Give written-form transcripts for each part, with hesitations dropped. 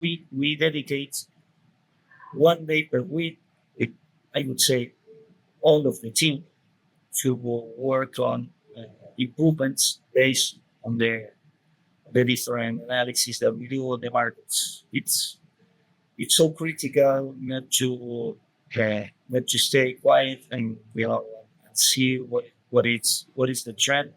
we dedicate 1 day per week. It, I would say all of the team to work on improvements based on the different analysis that we do on the markets. It's so critical not to stay quiet and and see what is the trend.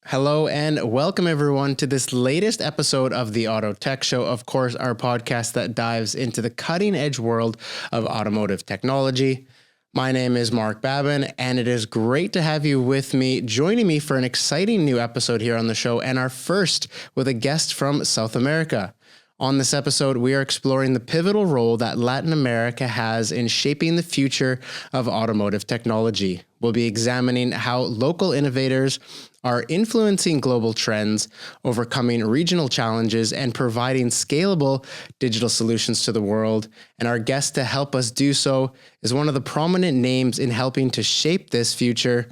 Hello and welcome everyone to this latest episode of the Auto Tech Show. Of course, our podcast that dives into the cutting edge world of automotive technology. My name is Marc Babin, and it is great to have you with me, joining me for an exciting new episode here on the show, and our first with a guest from South America. On this episode, we are exploring the pivotal role that Latin America has in shaping the future of automotive technology. We'll be examining how local innovators are influencing global trends, overcoming regional challenges, and providing scalable digital solutions to the world. And our guest to help us do so is one of the prominent names in helping to shape this future.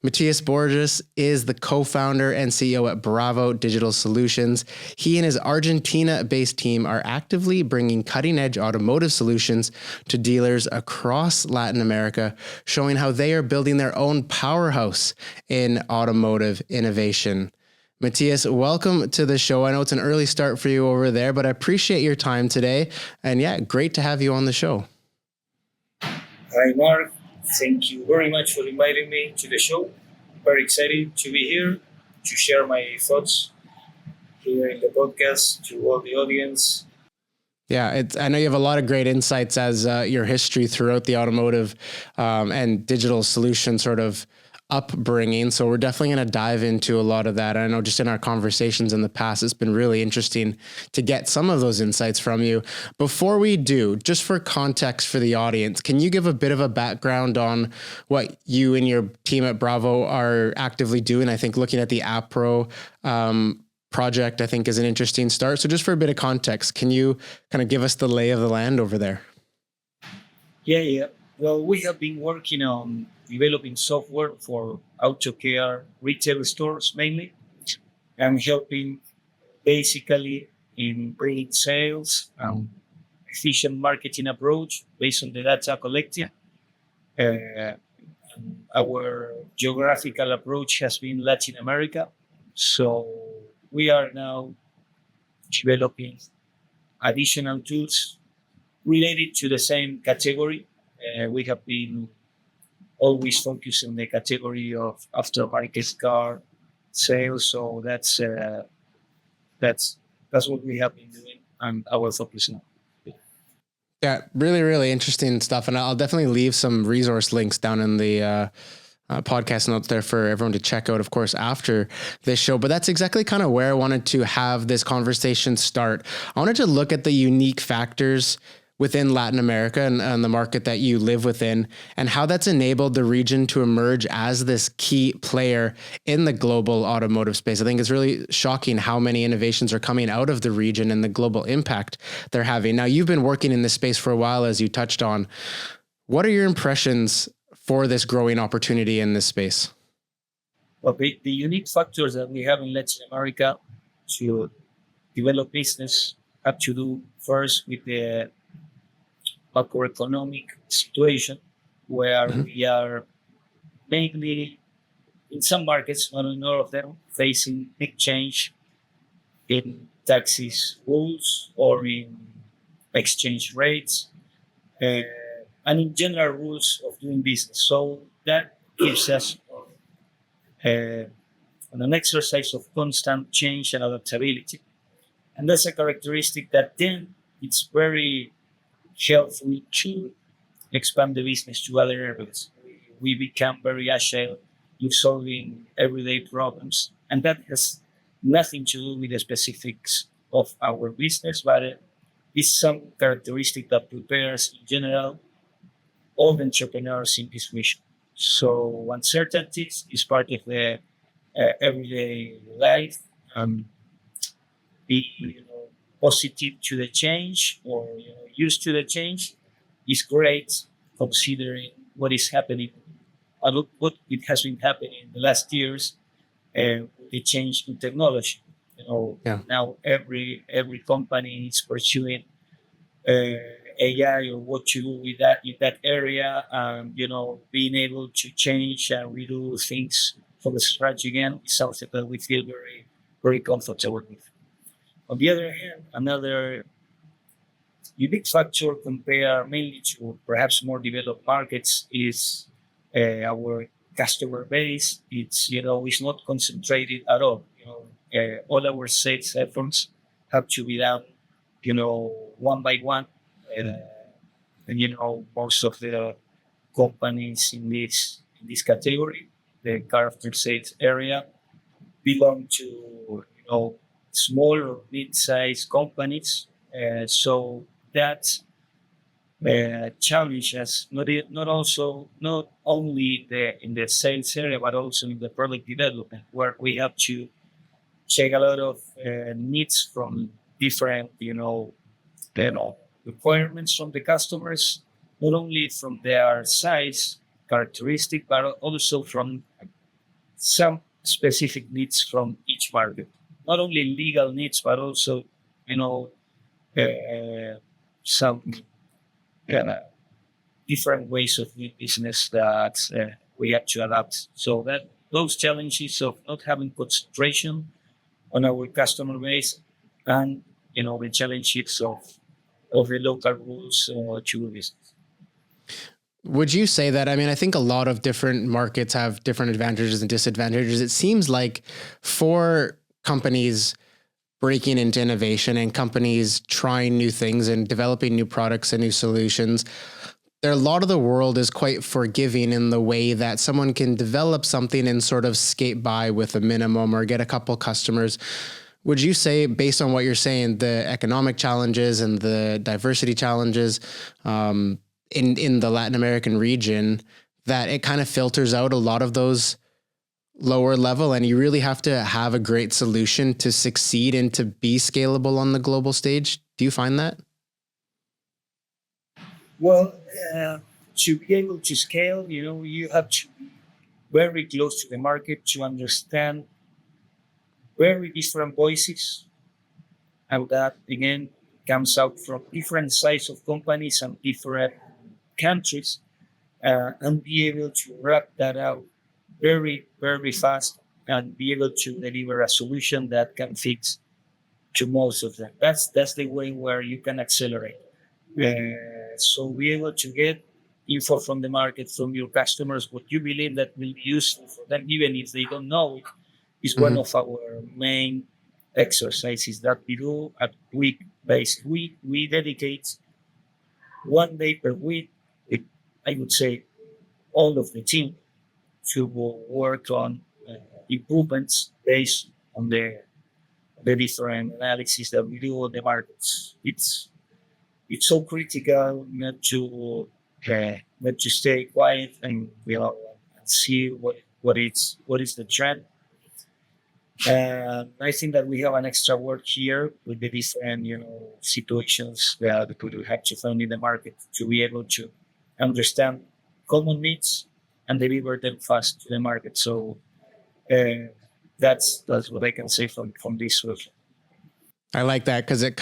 Matias Borges is the co-founder and CEO at Bravo Digital Solutions. He and his Argentina-based team are actively bringing cutting-edge automotive solutions to dealers across Latin America, showing how they are building their own powerhouse in automotive innovation. Matias, welcome to the show. I know it's an early start for you over there, but I appreciate your time today. And yeah, great to have you on the show. Hi, Mark. Thank you very much for inviting me to the show. Very excited to be here to share my thoughts here in the podcast to all the audience. Yeah, I know you have a lot of great insights as your history throughout the automotive and digital solution sort of upbringing. So we're definitely going to dive into a lot of that. I know just in our conversations in the past, it's been really interesting to get some of those insights from you. Before we do, just for context for the audience, can you give a bit of a background on what you and your team at Bravo are actively doing? I think looking at the AppPro project, I think is an interesting start. So just for a bit of context, can you kind of give us the lay of the land over there? Yeah. Well, we have been working on developing software for auto care retail stores mainly, and helping basically in bringing sales and efficient marketing approach based on the data collected. Uh, our geographical approach has been Latin America, so we are now developing additional tools related to the same category. We have been always focused on the category of aftermarket car sales, so that's what we have been doing and our focus now. Yeah, really, really interesting stuff. And I'll definitely leave some resource links down in the podcast notes there for everyone to check out, of course, after this show. But that's exactly kind of where I wanted to have this conversation start. I wanted to look at the unique factors within Latin America and the market that you live within, and how that's enabled the region to emerge as this key player in the global automotive space. I think it's really shocking how many innovations are coming out of the region and the global impact they're having. Now, you've been working in this space for a while, as you touched on. What are your impressions for this growing opportunity in this space? Well, the unique factors that we have in Latin America to develop business have to do first with the macroeconomic situation, where we are mainly in some markets, not in all of them, facing big change in taxes rules or in exchange rates, uh, and in general rules of doing business. So that gives us an exercise of constant change and adaptability. And that's a characteristic that then it's very helpful to expand the business to other areas. We become very agile in solving everyday problems. And that has nothing to do with the specifics of our business, but it's some characteristic that prepares in general all the entrepreneurs in this mission. So uncertainties is part of the everyday life. Be positive to the change, or used to the change is great considering what is happening, what it has been happening in the last years, the change in technology. Yeah. Now every company is pursuing AI or what to do with that in that area. Being able to change and redo things from scratch again is something that we feel very comfortable with. On the other hand, another unique factor compared mainly to perhaps more developed markets is our customer base. It's not concentrated at all. All our sales efforts have to be done, one by one. And, most of the companies in this category, the car after sales area, belong to small or mid-sized companies. So that challenge us not only in the sales area but also in the product development, where we have to check a lot of needs from different requirements from the customers, not only from their size characteristic but also from some specific needs from each market. Not only legal needs, but also, you know, some uh, different ways of doing business that we have to adapt. So that those challenges of not having concentration on our customer base, and the challenges of the local rules to do business. Would you say that? I mean, I think a lot of different markets have different advantages and disadvantages. It seems like for companies breaking into innovation and companies trying new things and developing new products and new solutions, a lot of the world is quite forgiving in the way that someone can develop something and sort of skate by with a minimum or get a couple customers. Would you say, based on what you're saying, the economic challenges and the diversity challenges in the Latin American region, that it kind of filters out a lot of those lower level, and you really have to have a great solution to succeed and to be scalable on the global stage? Do you find that? Well, to be able to scale, you have to be very close to the market to understand very different voices, and that again comes out from different size of companies and different countries, and be able to wrap that out very, very fast and be able to deliver a solution that can fit to most of them. That's the way where you can accelerate. So be able to get info from the market, from your customers, what you believe that will be useful for them, even if they don't know it, is one Mm-hmm. of our main exercises that we do at week basis. We dedicate 1 day per week, it, I would say, all of the team to work on improvements based on the different analysis that we do on the markets. It's so critical not to stay quiet and see what is the trend. And I think that we have an extra work here with the different situations that we have to find in the market to be able to understand common needs and deliver them fast to the market. So that's what I can say from this work. I like that because it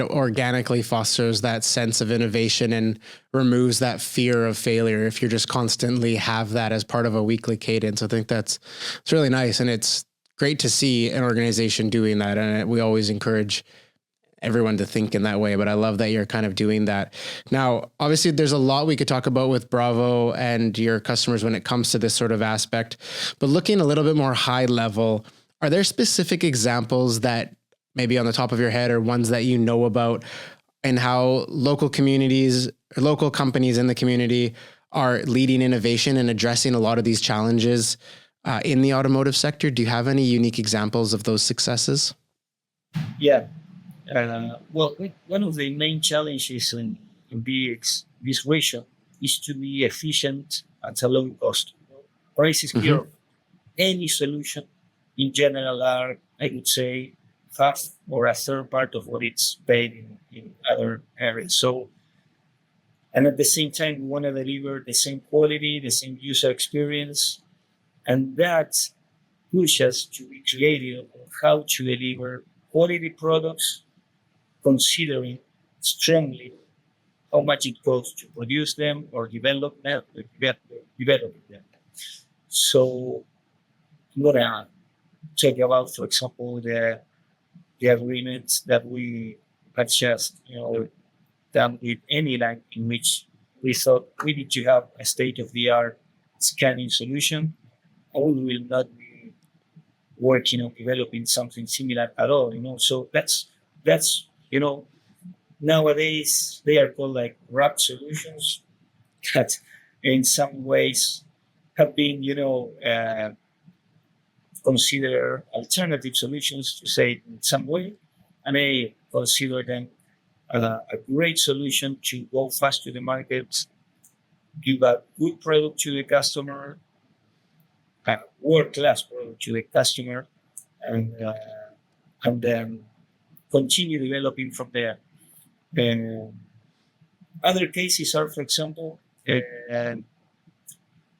organically fosters that sense of innovation and removes that fear of failure if you're just constantly have that as part of a weekly cadence. I think it's really nice, and it's great to see an organization doing that. And we always encourage everyone to think in that way, but I love that you're kind of doing that. Now, obviously there's a lot we could talk about with Bravo and your customers when it comes to this sort of aspect, but looking a little bit more high level, are there specific examples that maybe on the top of your head or ones that you know about, and how local communities or local companies in the community are leading innovation and addressing a lot of these challenges in the automotive sector? Do you have any unique examples of those successes? Yeah. Well, one of the main challenges in this region is to be efficient at a low cost. Prices here Mm-hmm. of any solution in general are, I would say, half or a third part of what it's paid in other areas. So And at the same time, we want to deliver the same quality, the same user experience. And that pushes us to be creative on how to deliver quality products, considering strongly how much it costs to produce them or develop them. So I'm gonna talk about, for example, the agreements that we had just done with Anyline, in which we thought we need to have a state of the art scanning solution, or we will not be working on developing something similar at all. So that's nowadays they are called like wrap solutions that in some ways have been consider alternative solutions to say it in some way, and I consider them a great solution to go fast to the market, give a good product to the customer, a world-class product to the customer, and and then continue developing from there. And other cases are, for example, uh,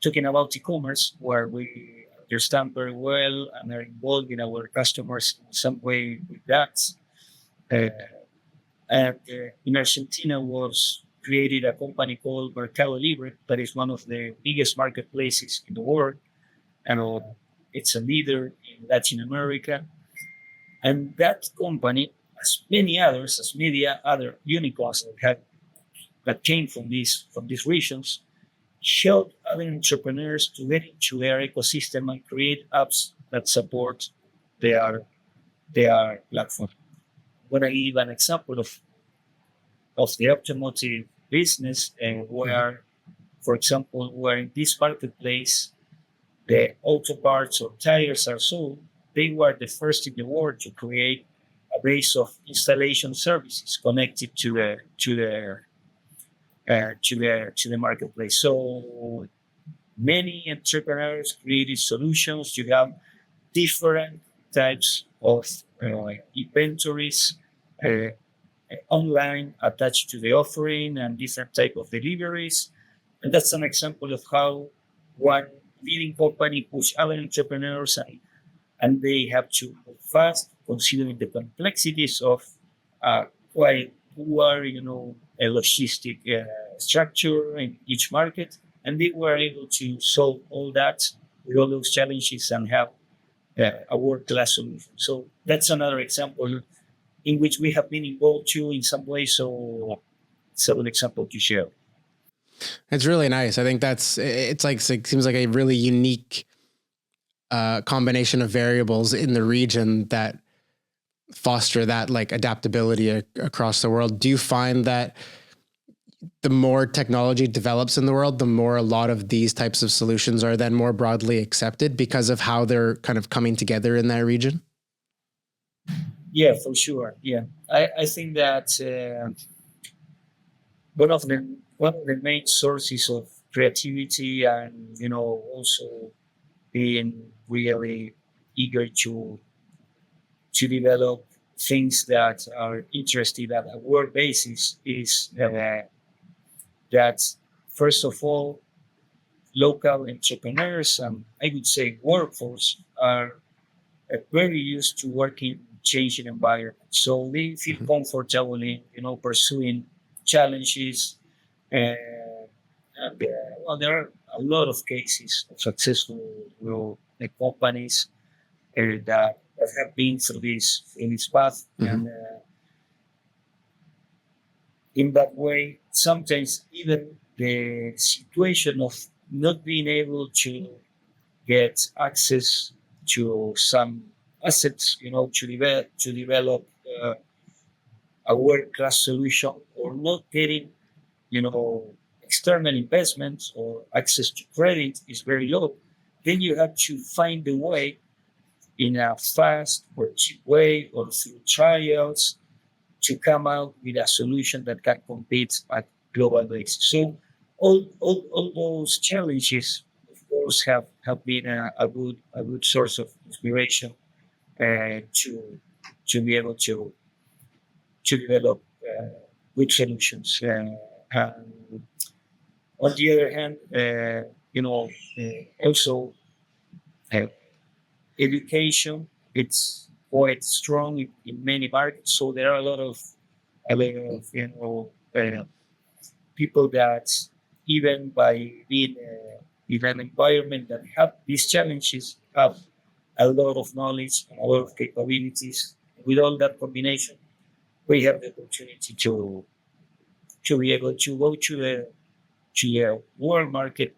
talking about e-commerce, where we understand very well and are involved in our customers in some way with that. Uh, and in Argentina was created a company called Mercado Libre, that is one of the biggest marketplaces in the world, and it's a leader in Latin America. And that company, as many other unicorns that came from these regions, help other entrepreneurs to get into their ecosystem and create apps that support their their platform. When I give an example of the automotive business, and where, for example, where in this marketplace the auto parts or tires are sold, they were the first in the world to create a base of installation services connected to the marketplace. So many entrepreneurs created solutions to have different types of inventories uh, online attached to the offering and different type of deliveries. And that's an example of how one leading company push other entrepreneurs, and they have to move fast considering the complexities of quite poor, a logistic structure in each market. And they were able to solve all that with all those challenges and have a world-class solution. So that's another example in which we have been involved too in some way. So it's a good example to share. It's really nice. I think it's like, it seems like a really unique combination of variables in the region that foster that like adaptability across the world. Do you find that the more technology develops in the world, the more a lot of these types of solutions are then more broadly accepted because of how they're kind of coming together in that region? Yeah, for sure. Yeah, I think that one of the main sources of creativity, and also being really eager to develop things that are interesting at a world basis is that, first of all, local entrepreneurs and I would say workforce are very used to working in changing environments. So they feel Mhm. comfortable in pursuing challenges. And, well, there are a lot of cases of successful companies that have been through this path. Mhm. And in that way, sometimes even the situation of not being able to get access to some assets, to develop uh, a world-class solution, or not getting, external investments or access to credit is very low. Then you have to find a way in a fast or cheap way or through trials to come out with a solution that can compete at global basis. So all those challenges, of course, have been a good source of inspiration to be able to develop good solutions. Um, on the other hand, also uh, education, it's quite strong in many markets. So there are a lot of people that even by being in an environment that have these challenges have a lot of knowledge and a lot of capabilities. With all that combination, we have the opportunity to be able to go to the world market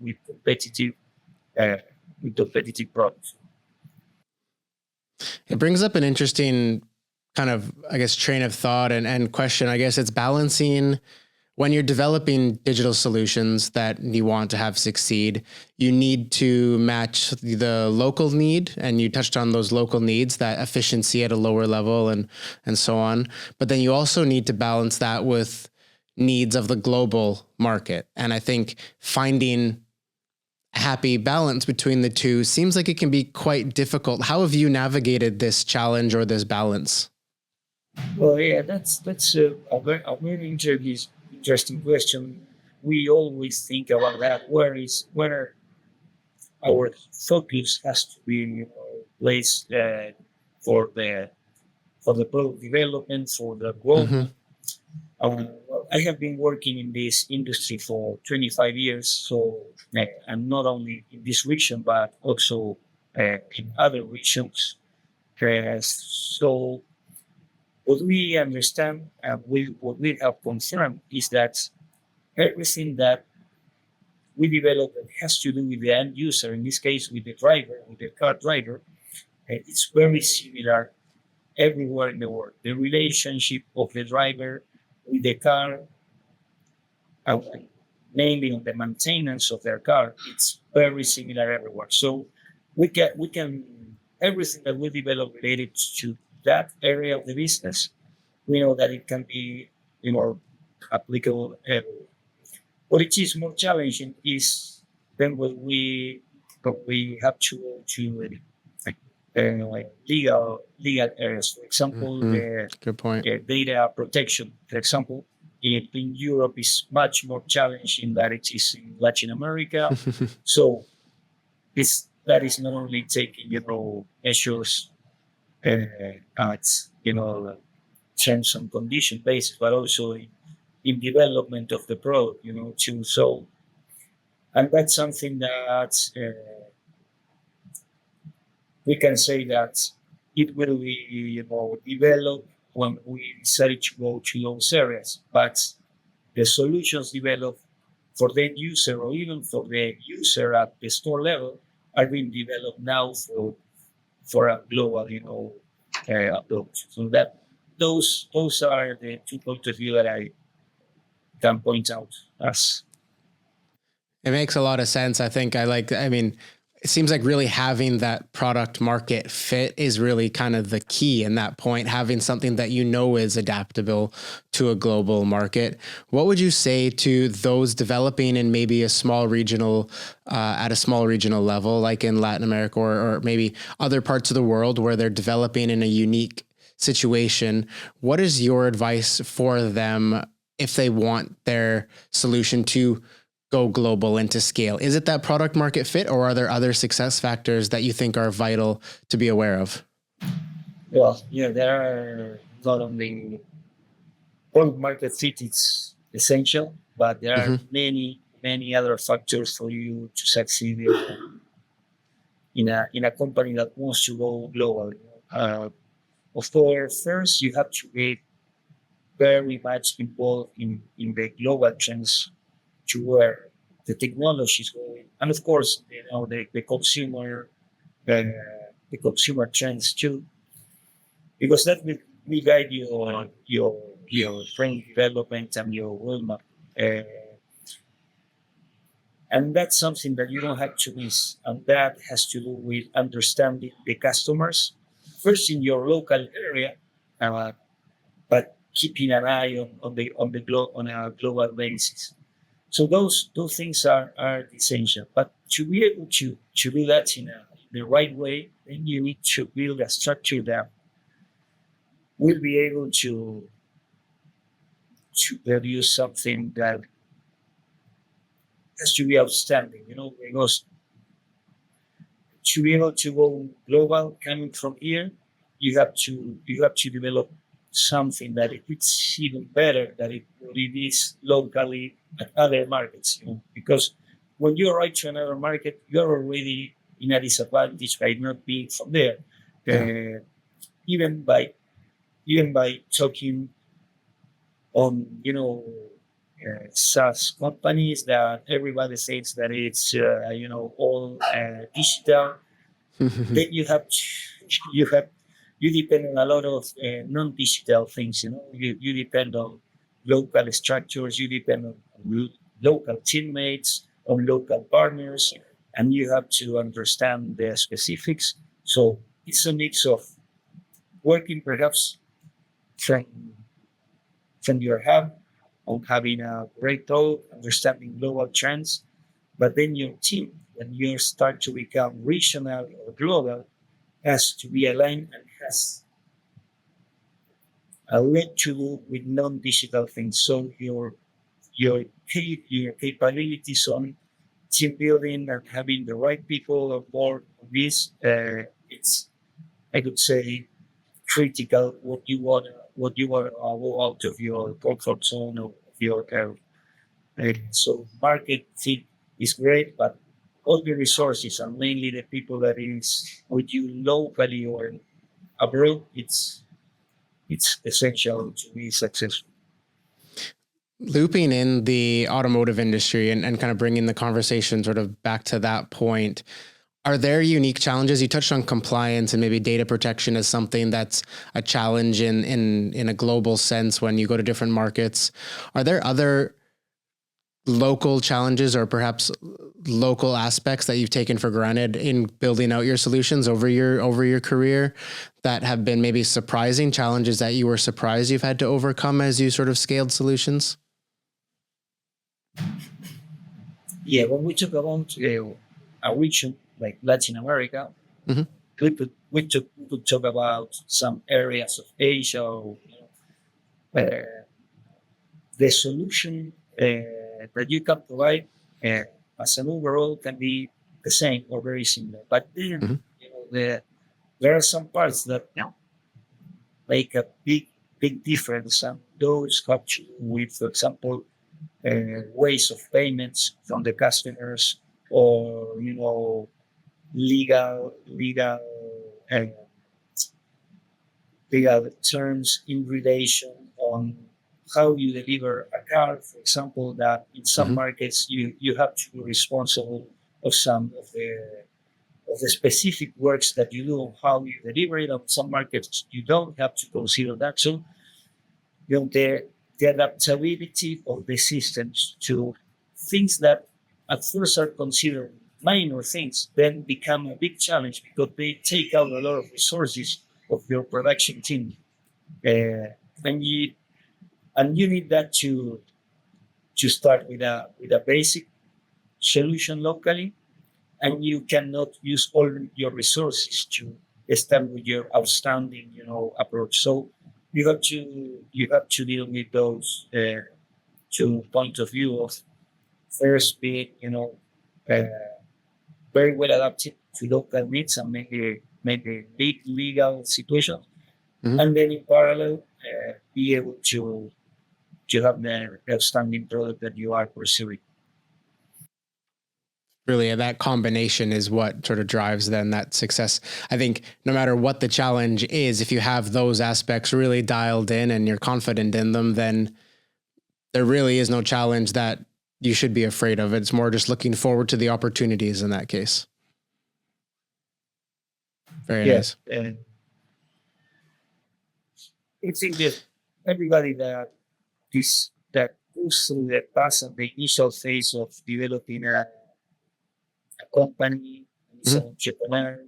uh, with competitive products. It brings up an interesting kind of, I guess, train of thought and question. I guess it's balancing when you're developing digital solutions that you want to have succeed, you need to match the local need. And you touched on those local needs, that efficiency at a lower level and so on. But then you also need to balance that with needs of the global market. And I think finding a happy balance between the two seems like it can be quite difficult. How have you navigated this challenge or this balance? Well, yeah, that's a very interesting question. We always think about that. Where our focus has to be placed for the product development, for the growth. Mm-hmm. Well, I have been working in this industry for 25 years, so and not only in this region but also in other regions. So what we understand and what we have confirmed is that everything that we develop that has to do with the end user, in this case with the driver, with the car driver, it's very similar everywhere in the world. The relationship of the driver with the car, uh, mainly on the maintenance of their car, it's very similar everywhere. So we can everything that we develop related to that area of the business, we know that it can be applicable everywhere. What it is more challenging is then when we have to go to like legal areas. For example, Mm-hmm. the Good point. data protection. For example, in Europe is much more challenging than it is in Latin America. So that is not only taking measures at terms and condition basis, but also in development of the product. Too. So and that's something that we can say that it will be developed when we decide to go to those areas. But the solutions developed for the end user or even for the user at the store level are being developed now for a global approach. So that those are the two points of view that I can point out as. It makes a lot of sense. I mean, it seems like really having that product market fit is really kind of the key in that point, having something that is adaptable to a global market. What would you say to those developing in maybe at a small regional level, like in Latin America or maybe other parts of the world where they're developing in a unique situation? What is your advice for them if they want their solution to go global and to scale? Is it that product market fit, or are there other success factors that you think are vital to be aware of? Well, yeah, there are not only product market fit is essential, but there are Mm-hmm. many other factors for you to succeed in a company that wants to go global. Of course, first you have to get very much involved in the global trends to where the technology is going, and of course, the, the consumer trends too, because that will guide you on your training development and your roadmap. Uh, and that's something that you don't have to miss. And that has to do with understanding the customers first in your local area, uh, but keeping an eye on a global basis. So those things are essential. But to be able to do that the right way, then you need to build a structure that will be able to produce something that has to be outstanding, because to be able to go global coming from here, you have to develop something that it's even better than it is locally at other markets. Because when you arrive to another market, you're already in a disadvantage by not being from there. Yeah. Even by talking on SaaS companies that everybody says that it's all digital. Then you depend on a lot of non-digital things. You depend on local structures. You depend on local teammates, on local partners, and you have to understand the specifics. So it's a mix of working perhaps from your hub on having a great thought, understanding global trends, but then your team, when you start to become regional or global, has to be aligned and has a lot to do with non-digital things. So your capabilities on team building and having the right people on board on this, it's, I could say, critical. What you want to go out of your comfort zone of your so market fit is great, but all the resources and mainly the people that is with you locally or abroad, it's essential to be successful. Looping in the automotive industry and kind of bringing the conversation sort of back to that point, are there unique challenges? You touched on compliance and maybe data protection as something that's a challenge in a global sense when you go to different markets. Are there other local challenges or perhaps local aspects that you've taken for granted in building out your solutions over your career that have been maybe surprising challenges that you were surprised you've had to overcome as you sort of scaled solutions? Yeah, when we talk about a region like Latin America, Mhm. we could talk about some areas of Asia. Or, the solution that you can provide as an overall can be the same or very similar. But then, Mhm. there are some parts that make a big difference, and those have to do with, for example, ways of payments from the customers, or uh, legal terms in relation on how you deliver a car. For example, that in some Mhm. markets you have to be responsible of some of the specific works that you do on how you deliver it. On some markets you don't have to consider that. So the adaptability of the systems to things that at first are considered minor things then become a big challenge because they take out a lot of resources of your production team. uh, and you need that to start with a basic solution locally, and you cannot use all your resources to establish your outstanding approach. So you have to deal with those two point of view of first being uh, very well adapted to local needs and maybe big legal situations, Mhm. and then in parallel be able to have the outstanding product that you are pursuing. Really, that combination is what sort of drives then that success. I think no matter what the challenge is, if you have those aspects really dialed in and you're confident in them, then there really is no challenge that you should be afraid of. It's more just looking forward to the opportunities in that case. Very Yeah, nice. and I think that everybody that goes through the path of the initial phase of developing a company and is Mhm. an entrepreneur,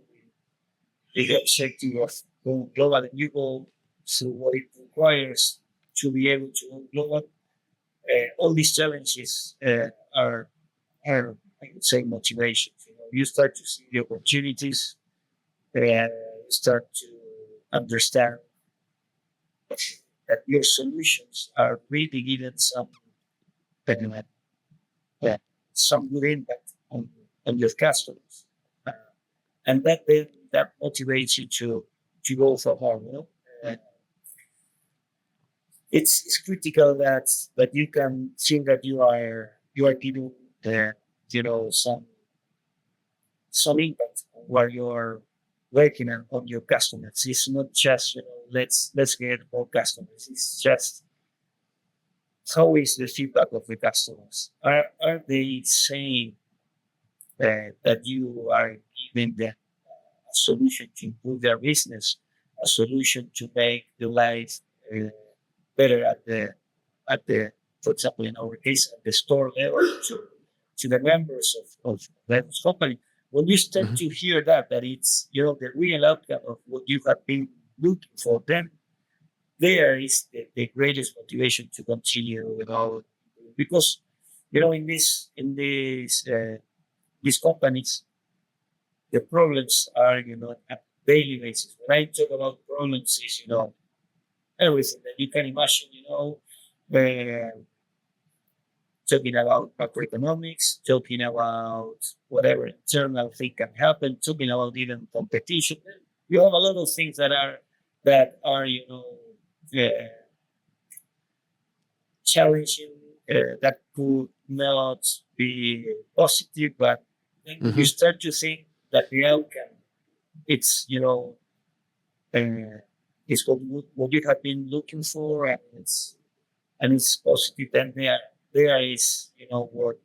the objective of going global, and you go through what it requires to be able to go global. All these challenges are, I would say, motivations. You start to see the opportunities, and you start to understand that your solutions are really giving some benefit. Yeah. some good impact on your customers, uh, and that motivates you to go for more. It's critical that you can see that you are giving some impact where you're working on your customers. It's not just let's get more customers. It's just how is the feedback of the customers? Are they saying that you are giving them a solution to improve their business, a solution to make the life uh, better at the for example in our case at the store level to the members of that company. When you start Mhm. to hear that it's the real outcome of what you have been looking for, then there is the greatest motivation to continue, because in these companies the problems are at daily basis. When I talk about problems, is everything that you can imagine. Uh, Talking about macroeconomics, talking about whatever internal thing can happen, talking about even competition. You have a lot of things that are uh, challenging, that could not be positive, but then you Mhm. start to think that the outcome it's uh, it's what you have been looking for, and it's positive. Then there is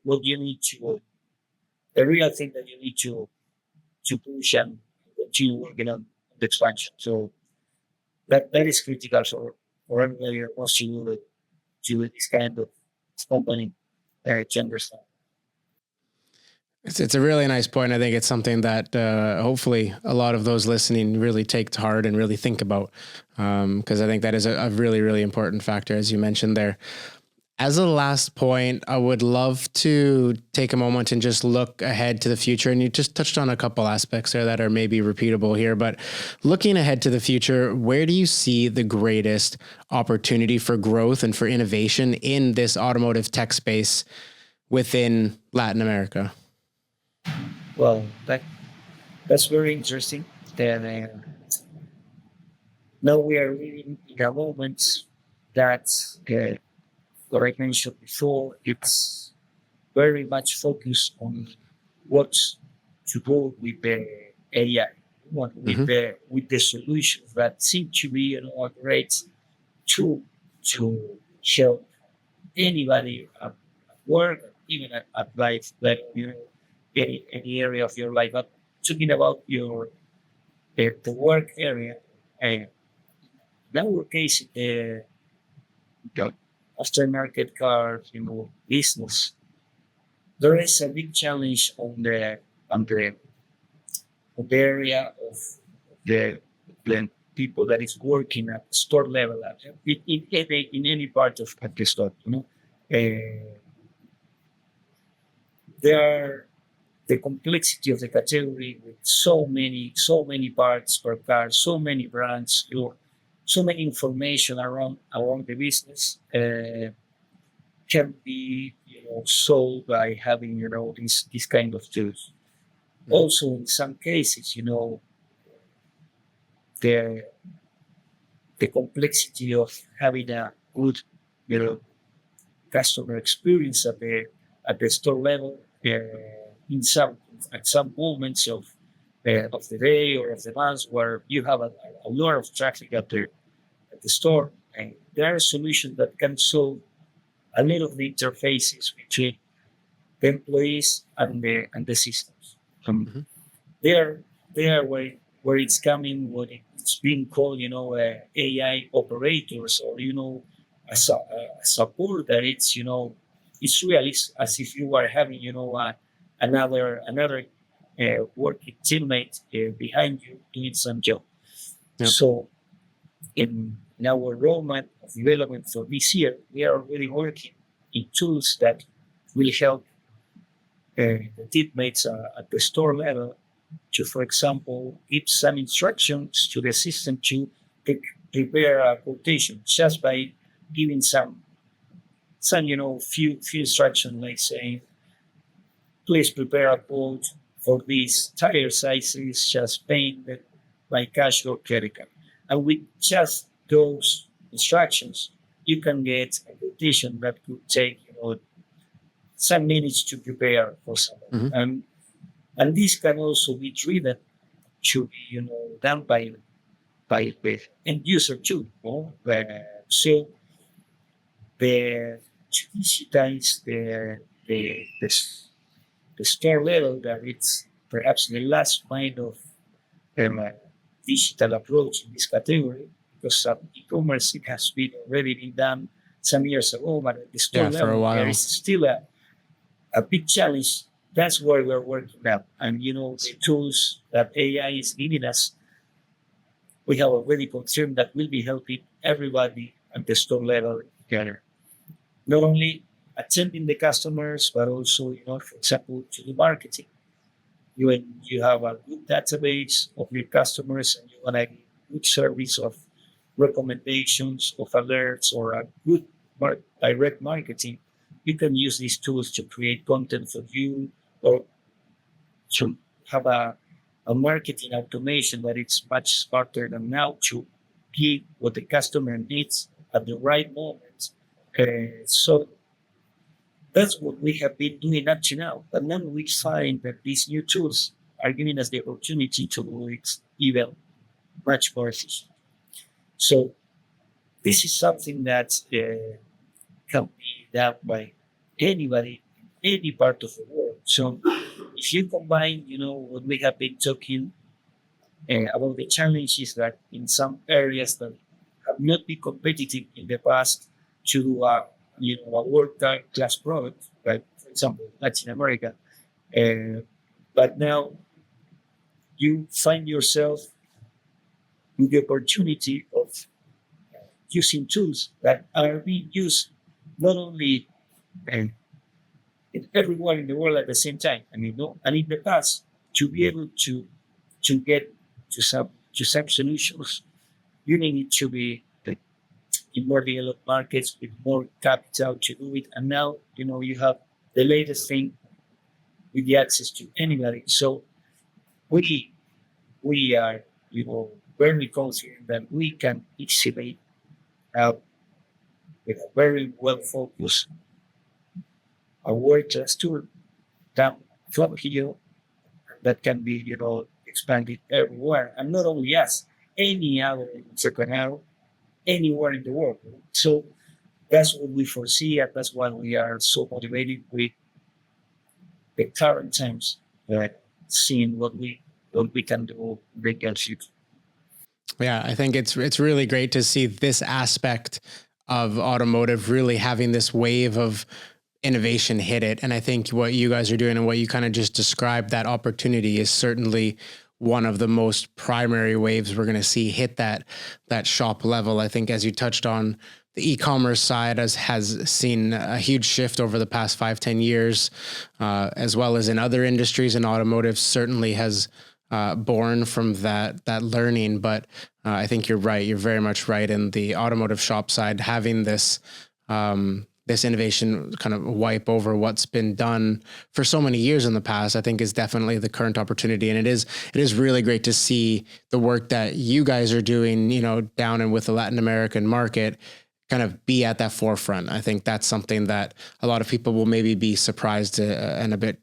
what you need to the real thing that you need to push and continue working on the expansion. So that is critical for everybody that wants to do this kind of company to understand. It's a really nice point. I think it's something that hopefully a lot of those listening really take to heart and really think about, because I think that is a really, really important factor, as you mentioned there. As a last point, I would love to take a moment and just look ahead to the future. And you just touched on a couple aspects there that are maybe repeatable here, but looking ahead to the future, where do you see the greatest opportunity for growth and for innovation in this automotive tech space within Latin America? Well, that's very interesting. Then now we are living in a moment that, what I mentioned before, it's very much focused on what to do with the AI, what Mm-hmm. with the solutions that seem to be a great tool to help anybody at work, even at life, like any area of your life. But talking about the work area, in our case, the aftermarket car business, there is a big challenge on the area of the people that is working at store level in any part of the store. There are the complexity of the category with so many parts per car, so many brands, so many information around the business can be solved by having this kind of tools. Mm-hmm. Also, in some cases, the the complexity of having a good customer experience at the store level in some at some moments of the day or of the month where you have a lot of traffic at the store, and there are solutions that can solve a lot of the interfaces between the employees and the systems. Um, Mm-hmm. there there where it's coming, what it's being called, AI operators, or a support that it's really as if you are having another working teammate behind you doing some job. Yep. So in our roadmap of development for this year, we are already working in tools that will help the teammates at the store level to, for example, give some instructions to the system to prepare a quotation just by giving some few instructions, like saying, please prepare a quote for these tire sizes just painted by cash or credit card. And with just those instructions, you can get a quotation that could take some minutes to prepare for someone. Mhm. And this can also be driven to be done by the end user too. So the to digitize the store level, that it's perhaps the last kind of um, digital approach in this category, because e-commerce, it has been already been done some years ago, but at the store Yeah, for a level there while. is still a big challenge. That's where we're working now. And the tools that AI is giving us, we have already confirmed that will be helping everybody at the store level together. Not only attending the customers, but also, for example, to the marketing. When you have a good database of your customers and you want to give good service of recommendations, of alerts, or a good direct marketing, you can use these tools to create content for you, or to have a marketing automation that it's much smarter than now to give what the customer needs at the right moment. So that's what we have been doing up to now. But now we find that these new tools are giving us the opportunity to do it even much more efficient. So this is something that can be done by anybody in any part of the world. So if you combine, what we have been talking about the challenges that in some areas that have not been competitive in the past to do a world class product, like for example Latin America, but now you find yourself with the opportunity of using tools that are being used not only uh, everywhere in the world at the same time. And in the past, to be able to get to some solutions, you need to be in more developed markets with more capital to do it. And now, you have the latest thing with the access to anybody. So we we are, very confident that we can easily have with a very well focused a world class tool down from here that can be, expanded everywhere. And not only us, any other entrepreneur anywhere in the world. So that's what we foresee, and that's why we are so motivated with the current times, seeing what we can do big and future. Yeah, I think it's really great to see this aspect of automotive really having this wave of innovation hit it. And I think what you guys are doing and what you kind of just described, that opportunity is certainly one of the most primary waves we're going to see hit that shop level. I think, as you touched on, the e-commerce side has seen a huge shift over the past 5-10 years, as well as in other industries, and automotive certainly has born from that learning. But I think you're right. You're very much right. In the automotive shop side, having this this innovation kind of wipe over what's been done for so many years in the past, I think is definitely the current opportunity. And it is really great to see the work that you guys are doing, down and with the Latin American market, kind of be at that forefront. I think that's something that a lot of people will maybe be surprised and a bit,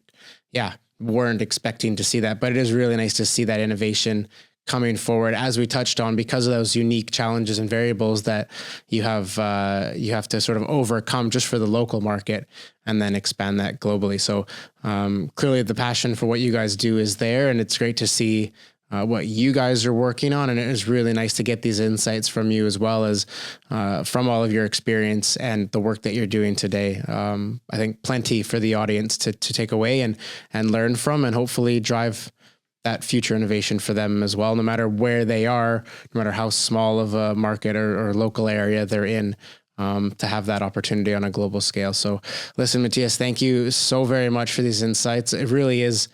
weren't expecting to see that. But it is really nice to see that innovation coming forward, as we touched on, because of those unique challenges and variables that you have to sort of overcome just for the local market, and then expand that globally. So clearly the passion for what you guys do is there, and it's great to see what you guys are working on. And it is really nice to get these insights from you, as well as from all of your experience and the work that you're doing today. I think plenty for the audience to take away and learn from, and hopefully drive that future innovation for them as well, no matter where they are, no matter how small of a market or local area they're in, to have that opportunity on a global scale. So listen, Matias, thank you so very much for these insights. It really is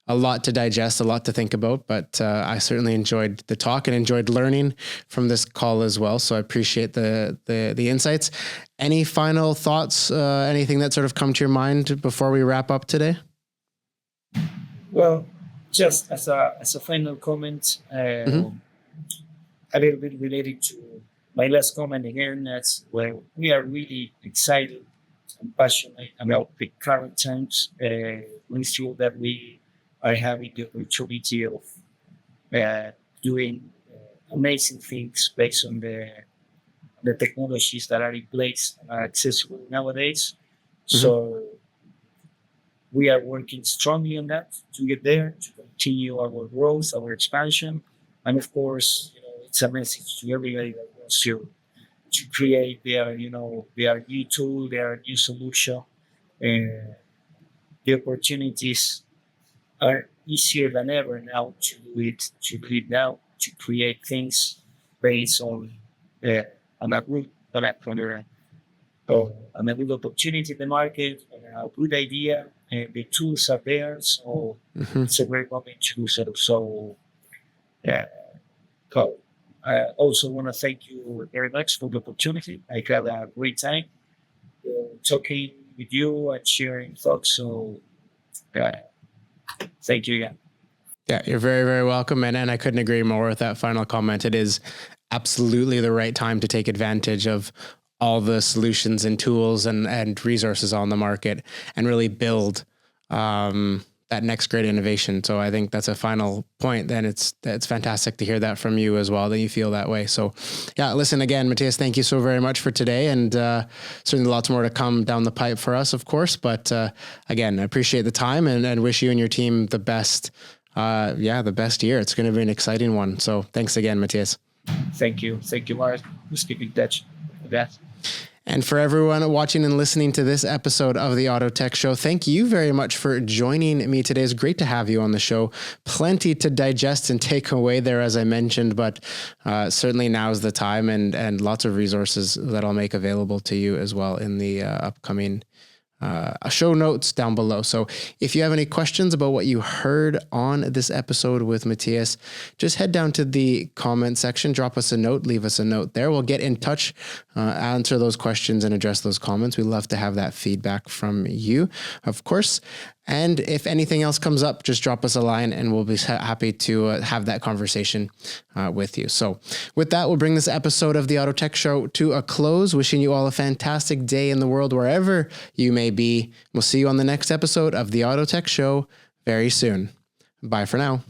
a lot to digest, a lot to think about, but I certainly enjoyed the talk and enjoyed learning from this call as well. So I appreciate the insights. Any final thoughts, anything that sort of come to your mind before we wrap up today? Well, just as a final comment, Mhm. a little bit related to my last comment again, that's where we are really excited and passionate about the current times. We feel that we are having the opportunity of uh, doing amazing things based on the technologies that are in place and are accessible nowadays. Mhm. So we are working strongly on that to get there, to continue our growth, our expansion, and of course, it's a message to everybody that wants to create their new tool, their new solution. Uh, the opportunities are easier than ever now to do it now, to create things based uh, on a good on a good opportunity in the market, on a good idea. The tools are there, so Mhm. it's a great moment to do so. So, yeah, so I also want to thank you very much for the opportunity. I had a great time talking with you and sharing thoughts. So, uh, thank you again. Yeah, you're very, very welcome. And I couldn't agree more with that final comment. It is absolutely the right time to take advantage of all the solutions and tools and resources on the market and really build that next great innovation. So I think that's a final point. Then it's fantastic to hear that from you as well, that you feel that way. So yeah, listen again, Matias, thank you so very much for today. And certainly lots more to come down the pipe for us, of course. But again, I appreciate the time and wish you and your team the best. The best year. It's going to be an exciting one. So thanks again, Matias. Thank you, Mark. Let's keep in touch with that. And for everyone watching and listening to this episode of the Auto Tech Show, thank you very much for joining me today. It's great to have you on the show. Plenty to digest and take away there, as I mentioned, but certainly now's the time and lots of resources that I'll make available to you as well in the upcoming show notes down below. So if you have any questions about what you heard on this episode with Matias, just head down to the comment section, drop us a note, leave us a note there. We'll get in touch, answer those questions and address those comments. We love to have that feedback from you, of course. And if anything else comes up, just drop us a line and we'll be happy to have that conversation with you. So with that, we'll bring this episode of the Auto Tech Show to a close. Wishing you all a fantastic day in the world, wherever you may be. We'll see you on the next episode of the Auto Tech Show very soon. Bye for now.